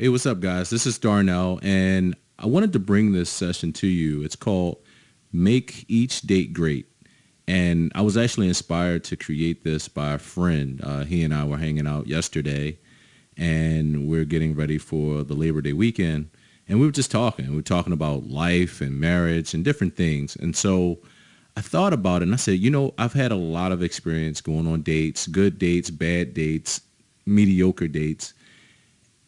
Hey, what's up, guys? This is Darnell, and I wanted to bring this session to you. It's called Make Each Date Great. And I was actually inspired to create this by a friend. He and I were hanging out yesterday, and we're getting ready for the Labor Day weekend. And we were just talking. We were talking about life and marriage and different things. And so I thought about it, and I said, I've had a lot of experience going on dates, good dates, bad dates, mediocre dates.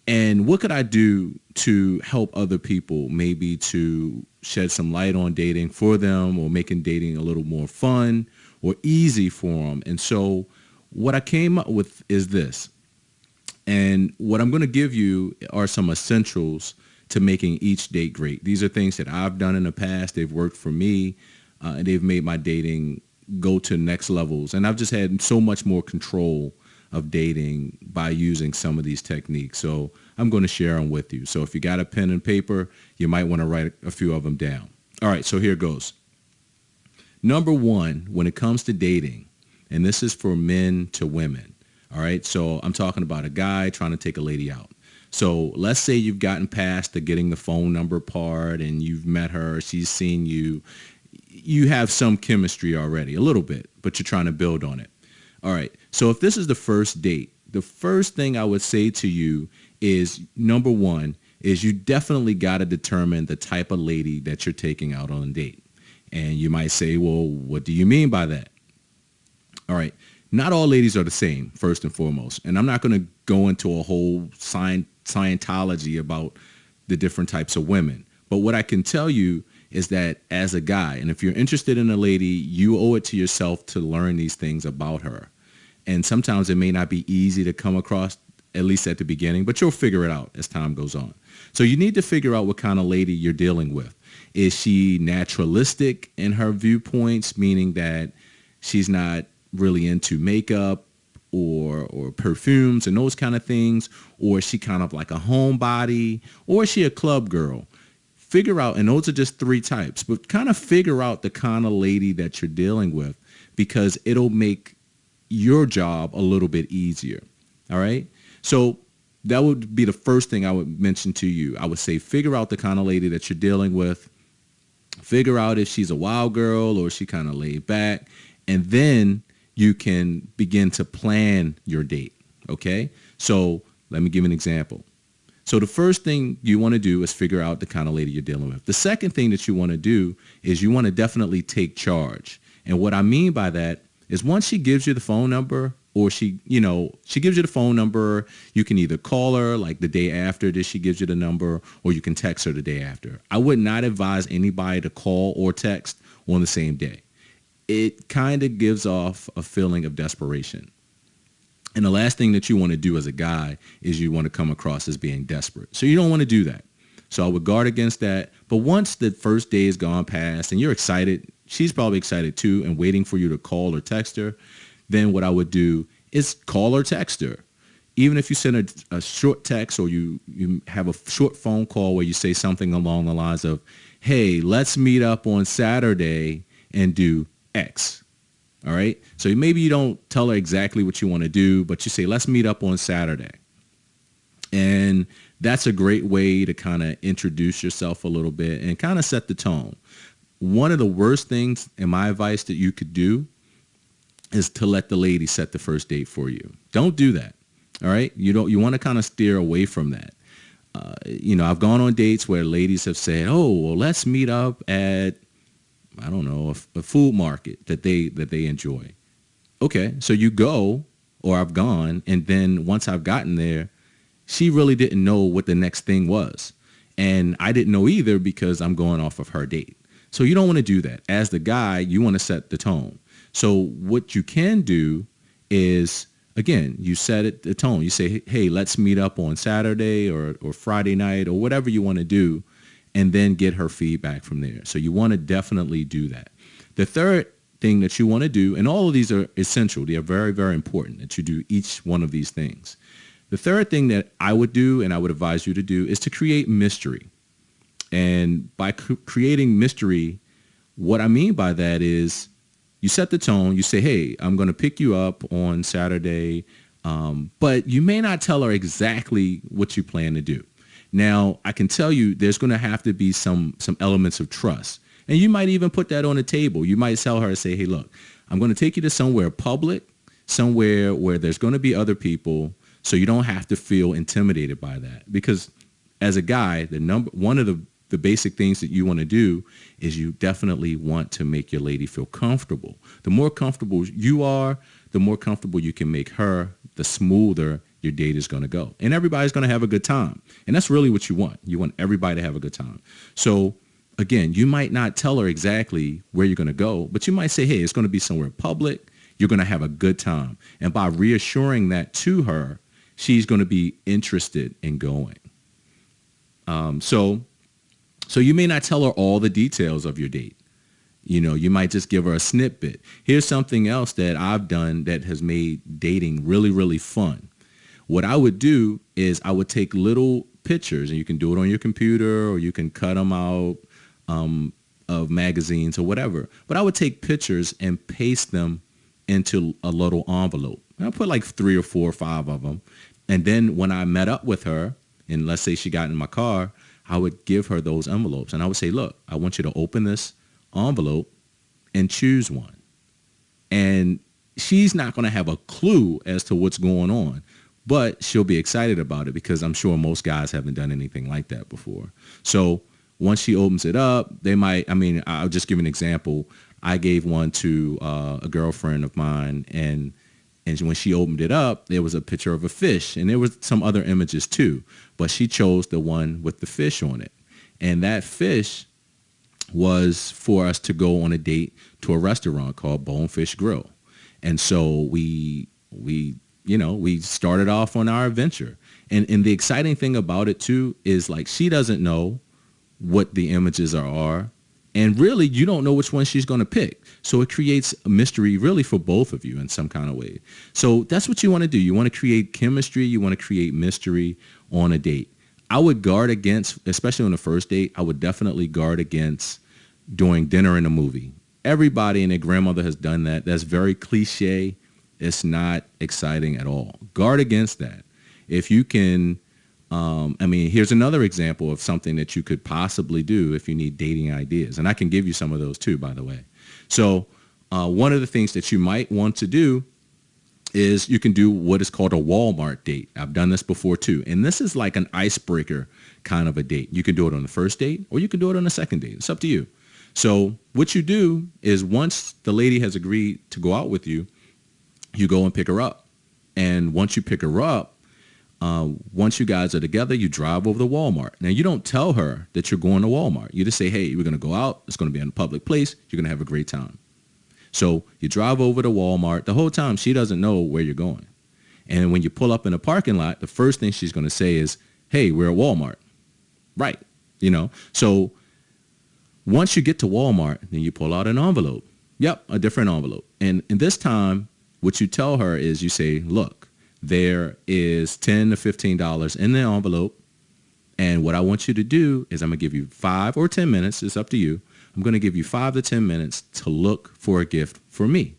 And what could I do to help other people, maybe to shed some light on dating for them or making dating a little more fun or easy for them? And so what I came up with is this. And what I'm going to give you are some essentials to making each date great. These are things that I've done in the past. They've worked for me, and they've made my dating go to next levels. And I've just had so much more control of dating by using some of these techniques. So I'm going to share them with you. So if you got a pen and paper, you might want to write a few of them down. All right, so here goes. Number one, when it comes to dating, and this is for men to women. All right, so I'm talking about a guy trying to take a lady out. So let's say you've gotten past the getting the phone number part and you've met her, she's seen you. You have some chemistry already, a little bit, but you're trying to build on it. All right. So if this is the first date, the first thing I would say to you is number one is you definitely got to determine the type of lady that you're taking out on a date. And you might say, well, what do you mean by that? All right. Not all ladies are the same, first and foremost. And I'm not going to go into a whole Scientology about the different types of women. But what I can tell you is that as a guy, and if you're interested in a lady, you owe it to yourself to learn these things about her. And sometimes it may not be easy to come across, at least at the beginning, but you'll figure it out as time goes on. So you need to figure out what kind of lady you're dealing with. Is she naturalistic in her viewpoints, meaning that she's not really into makeup or perfumes and those kind of things? Or is she kind of like a homebody? Or is she a club girl? Figure out, and those are just three types, but kind of figure out the kind of lady that you're dealing with, because it'll make your job a little bit easier. All right. So that would be the first thing I would mention to you. I would say figure out the kind of lady that you're dealing with. Figure out if she's a wild girl or is she kind of laid back. And then you can begin to plan your date. Okay. So let me give an example. So the first thing you want to do is figure out the kind of lady you're dealing with. The second thing that you want to do is you want to definitely take charge. And what I mean by that is once she gives you the phone number, or she gives you the phone number, you can either call her like the day after that she gives you the number, or you can text her the day after. I would not advise anybody to call or text on the same day. It kind of gives off a feeling of desperation. And the last thing that you want to do as a guy is you want to come across as being desperate. So you don't want to do that. So I would guard against that. But once the first day has gone past and you're excited, she's probably excited too and waiting for you to call or text her, then what I would do is call or text her. Even if you send a short text or you have a short phone call where you say something along the lines of, hey, let's meet up on Saturday and do X. All right. So maybe you don't tell her exactly what you want to do, but you say, let's meet up on Saturday. And that's a great way to kind of introduce yourself a little bit and kind of set the tone. One of the worst things in my advice that you could do is to let the lady set the first date for you. Don't do that. All right. You want to kind of steer away from that. I've gone on dates where ladies have said, oh, well, let's meet up at, I don't know, a food market that they enjoy. Okay, so you go, or I've gone, and then once I've gotten there, she really didn't know what the next thing was. And I didn't know either because I'm going off of her date. So you don't want to do that. As the guy, you want to set the tone. So what you can do is, again, you set it the tone. You say, hey, let's meet up on Saturday or Friday night or whatever you want to do, and then get her feedback from there. So you want to definitely do that. The third thing that you want to do, and all of these are essential, they are very, very important that you do each one of these things. The third thing that I would do and I would advise you to do is to create mystery. And by creating mystery, what I mean by that is you set the tone. You say, hey, I'm going to pick you up on Saturday, but you may not tell her exactly what you plan to do. Now, I can tell you there's going to have to be some elements of trust. And you might even put that on the table. You might tell her, say, hey, look, I'm going to take you to somewhere public, somewhere where there's going to be other people, so you don't have to feel intimidated by that. Because as a guy, one of the basic things that you want to do is you definitely want to make your lady feel comfortable. The more comfortable you are, the more comfortable you can make her, the smoother your date is going to go. And everybody's going to have a good time. And that's really what you want. You want everybody to have a good time. So again, you might not tell her exactly where you're going to go, but you might say, hey, it's going to be somewhere public. You're going to have a good time. And by reassuring that to her, she's going to be interested in going. So you may not tell her all the details of your date. You might just give her a snippet. Here's something else that I've done that has made dating really, really fun. What I would do is I would take little pictures, and you can do it on your computer or you can cut them out of magazines or whatever. But I would take pictures and paste them into a little envelope. And I put like 3 or 4 or 5 of them. And then when I met up with her, and let's say she got in my car, I would give her those envelopes. And I would say, look, I want you to open this envelope and choose one. And she's not going to have a clue as to what's going on, but she'll be excited about it because I'm sure most guys haven't done anything like that before. So once she opens it up, I'll just give an example. I gave one to a girlfriend of mine, and when she opened it up, there was a picture of a fish, and there was some other images too, but she chose the one with the fish on it. And that fish was for us to go on a date to a restaurant called Bonefish Grill. And so we started off on our adventure. And the exciting thing about it too is, like, she doesn't know what the images are. And really, you don't know which one she's going to pick. So it creates a mystery really for both of you in some kind of way. So that's what you want to do. You want to create chemistry. You want to create mystery on a date. I would guard against, especially on the first date, I would definitely guard against doing dinner and a movie. Everybody and their grandmother has done that. That's very cliche. It's not exciting at all. Guard against that. If you can, here's another example of something that you could possibly do if you need dating ideas. And I can give you some of those too, by the way. So one of the things that you might want to do is you can do what is called a Walmart date. I've done this before too. And this is like an icebreaker kind of a date. You can do it on the first date or you can do it on the second date. It's up to you. So what you do is once the lady has agreed to go out with you, you go and pick her up. And once you pick her up, once you guys are together, you drive over to Walmart. Now, you don't tell her that you're going to Walmart. You just say, hey, we're going to go out. It's going to be in a public place. You're going to have a great time. So you drive over to Walmart. The whole time, she doesn't know where you're going. And when you pull up in a parking lot, the first thing she's going to say is, hey, we're at Walmart. Right. So once you get to Walmart, then you pull out an envelope. Yep, a different envelope. And this time, what you tell her is you say, look, there is $10 to $15 in the envelope. And what I want you to do is I'm going to give you 5 or 10 minutes. It's up to you. I'm going to give you 5 to 10 minutes to look for a gift for me.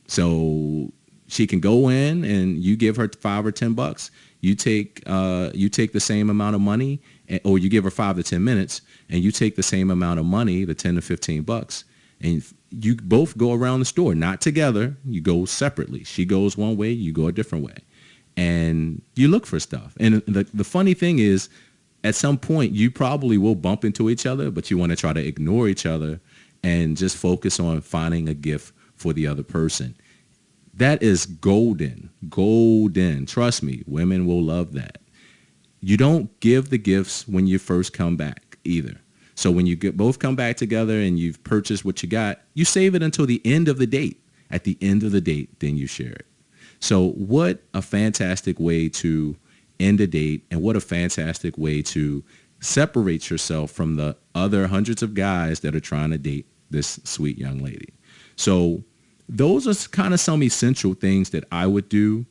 So she can go in and you give her $5 or $10. You take the same amount of money, or you give her 5 to 10 minutes and you take the same amount of money, the $10 to $15, and you both go around the store, not together. You go separately. She goes one way, you go a different way, and you look for stuff. And the funny thing is, at some point, you probably will bump into each other, but you want to try to ignore each other and just focus on finding a gift for the other person. That is golden, golden. Trust me, women will love that. You don't give the gifts when you first come back either. So when you both come back together and you've purchased what you got, you save it until the end of the date. At the end of the date, then you share it. So what a fantastic way to end a date, and what a fantastic way to separate yourself from the other hundreds of guys that are trying to date this sweet young lady. So those are kind of some essential things that I would do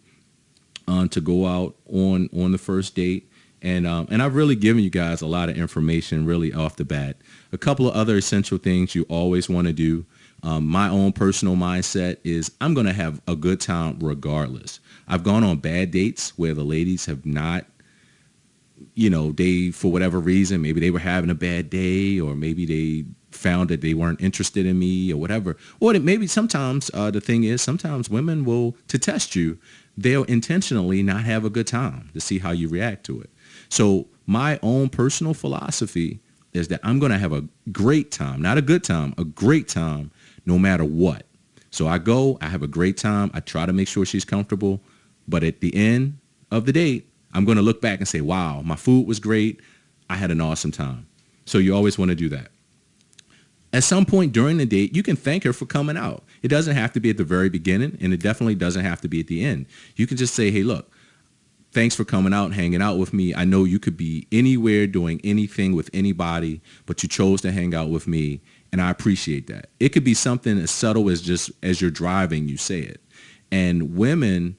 to go out on the first date. And I've really given you guys a lot of information really off the bat. A couple of other essential things you always want to do. My own personal mindset is I'm going to have a good time regardless. I've gone on bad dates where the ladies have not they, for whatever reason, maybe they were having a bad day, or maybe they found that they weren't interested in me or whatever. Or that maybe sometimes the thing is, sometimes women will, to test you, they'll intentionally not have a good time to see how you react to it. So my own personal philosophy is that I'm going to have a great time, not a good time, a great time, no matter what. So I go, I have a great time. I try to make sure she's comfortable. But at the end of the date, I'm going to look back and say, wow, my food was great. I had an awesome time. So you always want to do that. At some point during the date, you can thank her for coming out. It doesn't have to be at the very beginning, and it definitely doesn't have to be at the end. You can just say, hey, look, thanks for coming out and hanging out with me. I know you could be anywhere doing anything with anybody, but you chose to hang out with me, and I appreciate that. It could be something as subtle as just as you're driving, you say it. And women,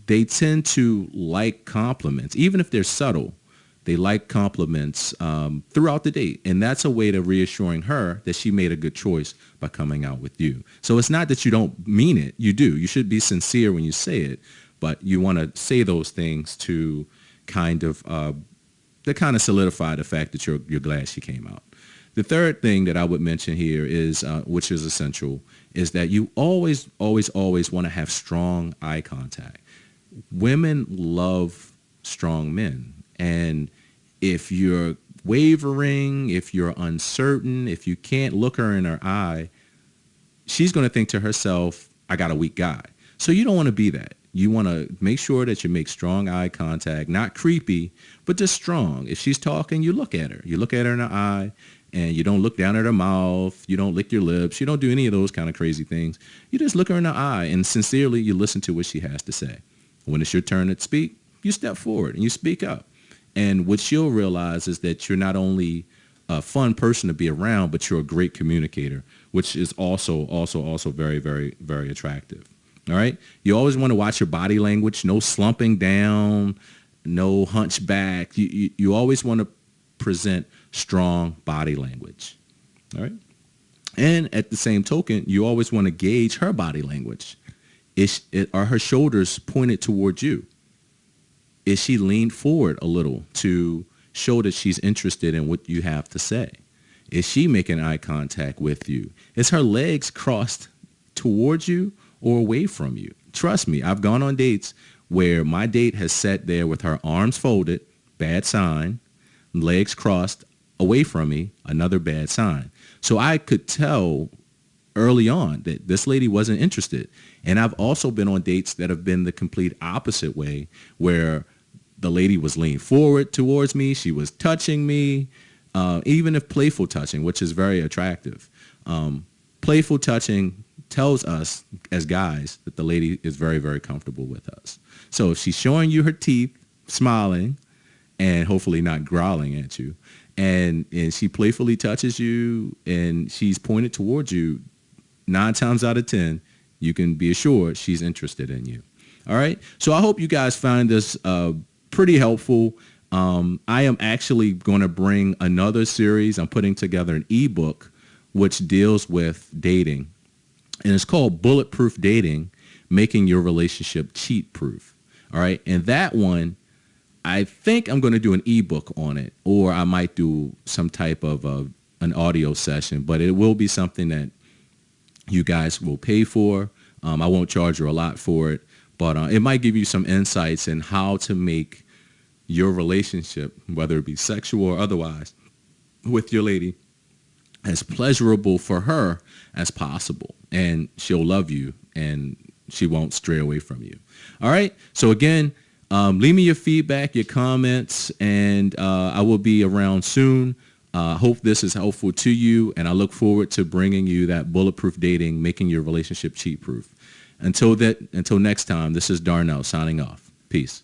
they tend to like compliments, even if they're subtle. They like compliments throughout the date. And that's a way to reassuring her that she made a good choice by coming out with you. So it's not that you don't mean it. You do. You should be sincere when you say it. But you want to say those things to kind of solidify the fact that you're glad she came out. The third thing that I would mention here is, which is essential, is that you always, always, always want to have strong eye contact. Women love strong men. And if you're wavering, if you're uncertain, if you can't look her in her eye, she's going to think to herself, I got a weak guy. So you don't want to be that. You want to make sure that you make strong eye contact, not creepy, but just strong. If she's talking, you look at her. You look at her in her eye, and you don't look down at her mouth. You don't lick your lips. You don't do any of those kind of crazy things. You just look her in the eye, and sincerely, you listen to what she has to say. When it's your turn to speak, you step forward and you speak up. And what she'll realize is that you're not only a fun person to be around, but you're a great communicator, which is also very, very, very attractive. All right. You always want to watch your body language. No slumping down, no hunchback. You always want to present strong body language. All right. And at the same token, you always want to gauge her body language. Are her shoulders pointed towards you? Is she leaned forward a little to show that she's interested in what you have to say? Is she making eye contact with you? Is her legs crossed towards you or away from you? Trust me, I've gone on dates where my date has sat there with her arms folded, bad sign, legs crossed away from me, another bad sign. So I could tell early on that this lady wasn't interested. And I've also been on dates that have been the complete opposite way, where the lady was leaned forward towards me. She was touching me, even if playful touching, which is very attractive. Playful touching tells us as guys that the lady is very, very comfortable with us. So if she's showing you her teeth, smiling, and hopefully not growling at you, and she playfully touches you and she's pointed towards you, 9 times out of 10, you can be assured she's interested in you. All right. So I hope you guys find this pretty helpful. I am actually going to bring another series. I'm putting together an ebook which deals with dating, and it's called Bulletproof Dating, Making Your Relationship Cheat Proof. All right. And that one, I think I'm going to do an ebook on it, or I might do some type of an audio session, but it will be something that you guys will pay for. I won't charge you a lot for it, but it might give you some insights in how to make your relationship, whether it be sexual or otherwise, with your lady as pleasurable for her as possible. And she'll love you and she won't stray away from you. All right. So again, leave me your feedback, your comments, and I will be around soon. Hope this is helpful to you, and I look forward to bringing you that Bulletproof Dating, Making Your Relationship Cheat Proof. Until next time, this is Darnell signing off. Peace.